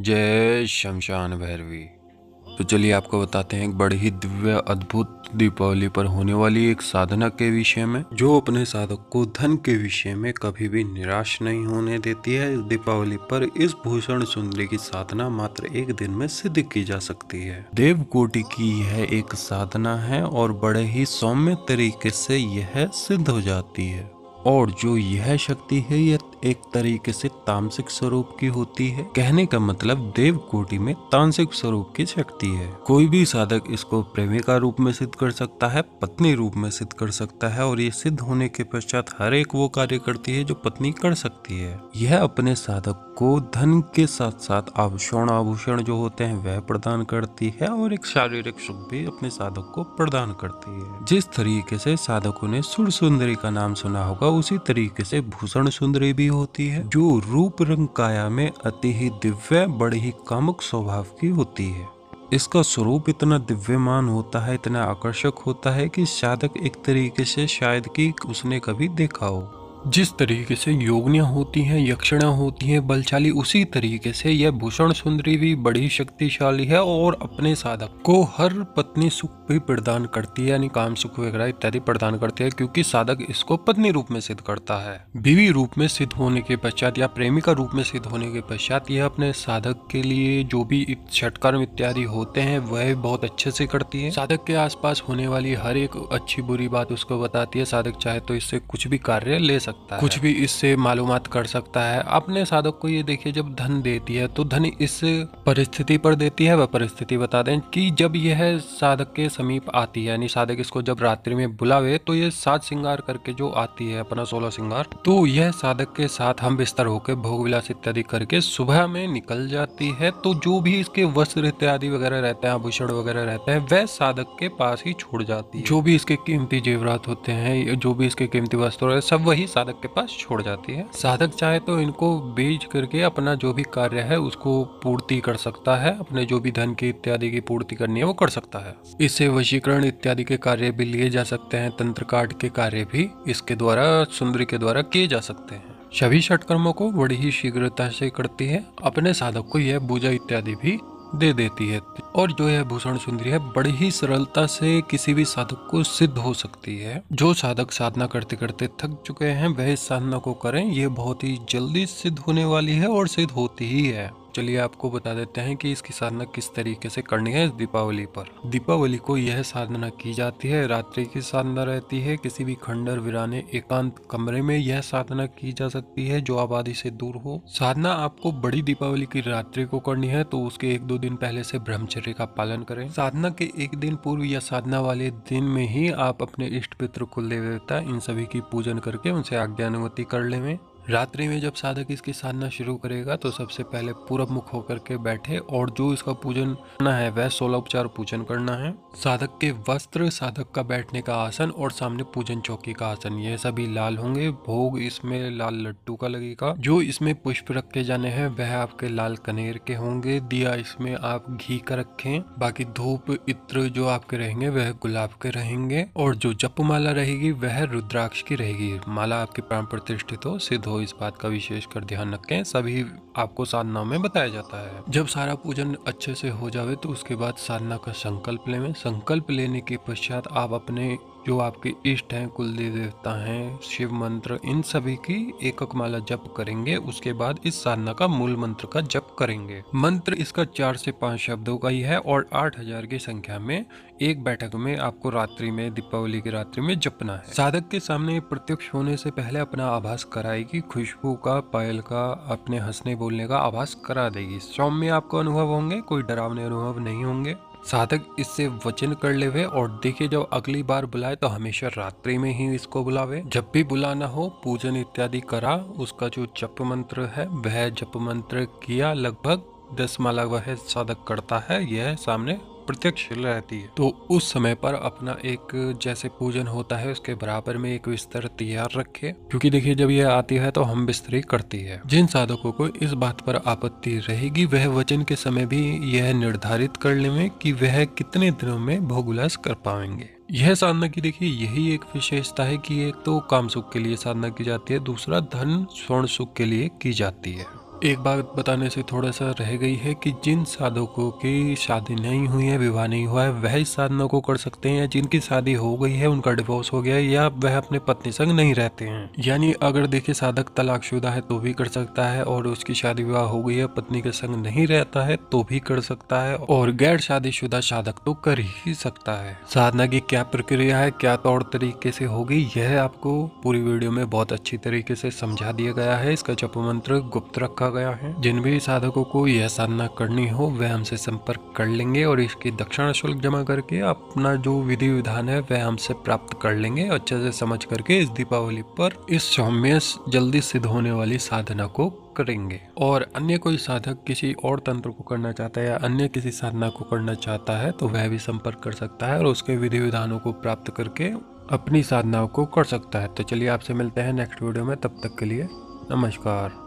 जय शमशान भैरवी। तो चलिए आपको बताते हैं एक बड़ी ही दिव्य अद्भुत दीपावली पर होने वाली एक साधना के विषय में, जो अपने साधक को धन के विषय में कभी भी निराश नहीं होने देती है। दीपावली पर इस भूषण सुंदरी की साधना मात्र एक दिन में सिद्ध की जा सकती है। देव कोटि की यह एक साधना है और बड़े ही सौम्य तरीके से यह सिद्ध हो जाती है। और जो यह शक्ति है यह एक तरीके से तामसिक स्वरूप की होती है। कहने का मतलब देव कोटि में तामसिक स्वरूप की शक्ति है। कोई भी साधक इसको प्रेमिका रूप में सिद्ध कर सकता है, पत्नी रूप में सिद्ध कर सकता है, और ये सिद्ध होने के पश्चात हर एक वो कार्य करती है जो पत्नी कर सकती है। यह अपने साधक को धन के साथ साथ आभूषण जो होते हैं वह प्रदान करती है, और एक शारीरिक सुख भी अपने साधक को प्रदान करती है। जिस तरीके से साधकों ने सुर सुंदरी का नाम सुना होगा, उसी तरीके से भूषण सुंदरी भी होती है, जो रूप रंग काया में अति ही दिव्य, बड़ी ही कामुक स्वभाव की होती है। इसका स्वरूप इतना दिव्यमान होता है, इतना आकर्षक होता है कि साधक एक तरीके से शायद कि उसने कभी देखा हो। जिस तरीके से योगिनियां होती हैं, यक्षिणा होती हैं बलशाली, उसी तरीके से यह भूषण सुंदरी भी बड़ी शक्तिशाली है और अपने साधक को हर पत्नी सुख भी प्रदान करती है, यानी काम सुख वगैरह इत्यादि प्रदान करती है, क्योंकि साधक इसको पत्नी रूप में सिद्ध करता है। बीवी रूप में सिद्ध होने के पश्चात या प्रेमिका रूप में सिद्ध होने के पश्चात यह अपने साधक के लिए जो भी षटकर्म इत्यादि होते हैं वह बहुत अच्छे से करती है। साधक के आसपास होने वाली हर एक अच्छी बुरी बात उसको बताती है। साधक चाहे तो इससे कुछ भी कार्य ले सकता है, कुछ भी इससे मालूमात कर सकता है। अपने साधक को ये देखिए, जब धन देती है तो धन इस परिस्थिति पर देती है। वह परिस्थिति बता दें कि जब यह साधक के समीप आती है, यानी साधक इसको जब रात्रि में बुलावे तो ये 7 श्रृंगार करके जो आती है, अपना 16 श्रृंगार, तो यह साधक के साथ हम बिस्तर होकर भोग विलास इत्यादि करके सुबह में निकल जाती है। तो जो भी इसके वस्त्र इत्यादि वगैरह रहते हैं, आभूषण वगैरह रहते हैं, वह साधक के पास ही छोड़ जाती है। जो भी इसके कीमती जेवरात होते हैं, जो भी इसके कीमती वस्त्र, सब वही साधक के पास छोड़ जाती है। साधक चाहे तो इनको बेच करके अपना जो भी कार्य है उसको पूर्ति कर सकता है, अपने जो भी धन की इत्यादि की पूर्ति करनी है वो कर सकता है। इससे वशीकरण इत्यादि के कार्य भी लिए जा सकते हैं, तंत्र काट के कार्य भी इसके द्वारा, सुंदरी के द्वारा किए जा सकते हैं। सभी षटकर्मों को बड़ी ही शीघ्रता से करती है। अपने साधक को यह पूजा इत्यादि भी दे देती है, और जो यह भूषण सुंदरी है बड़ी ही सरलता से किसी भी साधक को सिद्ध हो सकती है। जो साधक साधना करते करते थक चुके हैं वह इस साधना को करें, ये बहुत ही जल्दी सिद्ध होने वाली है और सिद्ध होती ही है। चलिए आपको बता देते हैं कि इसकी साधना किस तरीके से करनी है। इस दीपावली पर, दीपावली को यह साधना की जाती है, रात्रि की साधना रहती है। किसी भी खंडर वीराने एकांत कमरे में यह साधना की जा सकती है जो आबादी से दूर हो। साधना आपको बड़ी दीपावली की रात्रि को करनी है तो उसके 1-2 दिन पहले से ब्रह्मचर्य का पालन करें। साधना के एक दिन पूर्व या साधना वाले दिन में ही आप अपने इष्ट पितृ कुल देवता इन सभी की पूजन करके उनसे आज्ञानुमति कर लें। रात्रि में जब साधक इसकी साधना शुरू करेगा तो सबसे पहले पूरब मुख होकर के बैठे, और जो इसका पूजन करना है वह 16 उपचार पूजन करना है। साधक के वस्त्र, साधक का बैठने का आसन और सामने पूजन चौकी का आसन, यह सभी लाल होंगे। भोग इसमें लाल लड्डू का लगेगा। जो इसमें पुष्प रखे जाने हैं वह आपके लाल कनेर के होंगे। दिया इसमें आप घी का रखें। बाकी धूप इत्र जो आपके रहेंगे वह गुलाब के रहेंगे, और जो जप माला रहेगी वह रुद्राक्ष की रहेगी। माला आपके प्राण प्रतिष्ठित हो, सिद्ध हो, इस बात का विशेष कर ध्यान रखें। सभी आपको साधना में बताया जाता है। जब सारा पूजन अच्छे से हो जावे तो उसके बाद साधना का संकल्प लें। संकल्प लेने के पश्चात आप अपने जो आपके इष्ट हैं, कुल देवता हैं, शिव मंत्र, इन सभी की एकक माला जप करेंगे। उसके बाद इस साधना का मूल मंत्र का जप करेंगे। मंत्र इसका 4 से 5 शब्दों का ही है और 8000 की संख्या में एक बैठक में आपको रात्रि में, दीपावली की रात्रि में जपना है। साधक के सामने प्रत्यक्ष होने से पहले अपना आभास कराएगी। खुशबू का, पायल का, अपने हंसने बोलने का आभास करा देगी। सौम्य आपको अनुभव होंगे, कोई डरावने अनुभव नहीं होंगे। साधक इससे वचन कर लेवे, और देखिए जब अगली बार बुलाए तो हमेशा रात्रि में ही इसको बुलावे। जब भी बुलाना हो, पूजन इत्यादि करा, उसका जो जप मंत्र है वह जप मंत्र किया, लगभग 10 माला वह साधक करता है, यह सामने प्रत्यक्ष रहती है। तो उस समय पर अपना एक जैसे पूजन होता है उसके बराबर में एक बिस्तर तैयार रखे, क्योंकि देखिए जब यह आती है तो हम बिस्तरी करती है। जिन साधकों को इस बात पर आपत्ति रहेगी वह वचन के समय भी यह निर्धारित कर लें कि वह कितने दिनों में भोग विलास कर पाएंगे। यह साधना की देखिए यही एक विशेषता है कि एक तो काम सुख के लिए साधना की जाती है, दूसरा धन स्वर्ण सुख के लिए की जाती है। एक बात बताने से थोड़ा सा रह गई है कि जिन साधकों की शादी नहीं हुई है, विवाह नहीं हुआ है, वह इस साधना को कर सकते हैं, या जिनकी शादी हो गई है, उनका डिवोर्स हो गया है, या वह अपने पत्नी संग नहीं रहते हैं। यानी अगर देखिए साधक तलाकशुदा है तो भी कर सकता है, और उसकी शादी विवाह हो गई है, पत्नी के संग नहीं रहता है तो भी कर सकता है, और गैर शादीशुदा साधक तो कर ही सकता है। साधना की क्या प्रक्रिया है, क्या तौर तरीके से होगी, यह आपको पूरी वीडियो में बहुत अच्छी तरीके से समझा दिया गया है। इसका जप मंत्र गुप्त रखा गया है। जिन भी साधकों को यह साधना करनी हो वह हमसे संपर्क कर लेंगे, और इसकी दक्षिणा शुल्क जमा करके अपना जो विधि विधान है वह हमसे प्राप्त कर लेंगे, अच्छे से समझ करके इस दीपावली पर इस सौम्य जल्दी सिद्ध होने वाली साधना को करेंगे। और अन्य कोई साधक किसी और तंत्र को करना चाहता है या अन्य किसी साधना को करना चाहता है तो वह भी संपर्क कर सकता है और उसके विधि विधानों को प्राप्त करके अपनी साधनाओं को कर सकता है। तो चलिए आपसे मिलते हैं नेक्स्ट वीडियो में, तब तक के लिए नमस्कार।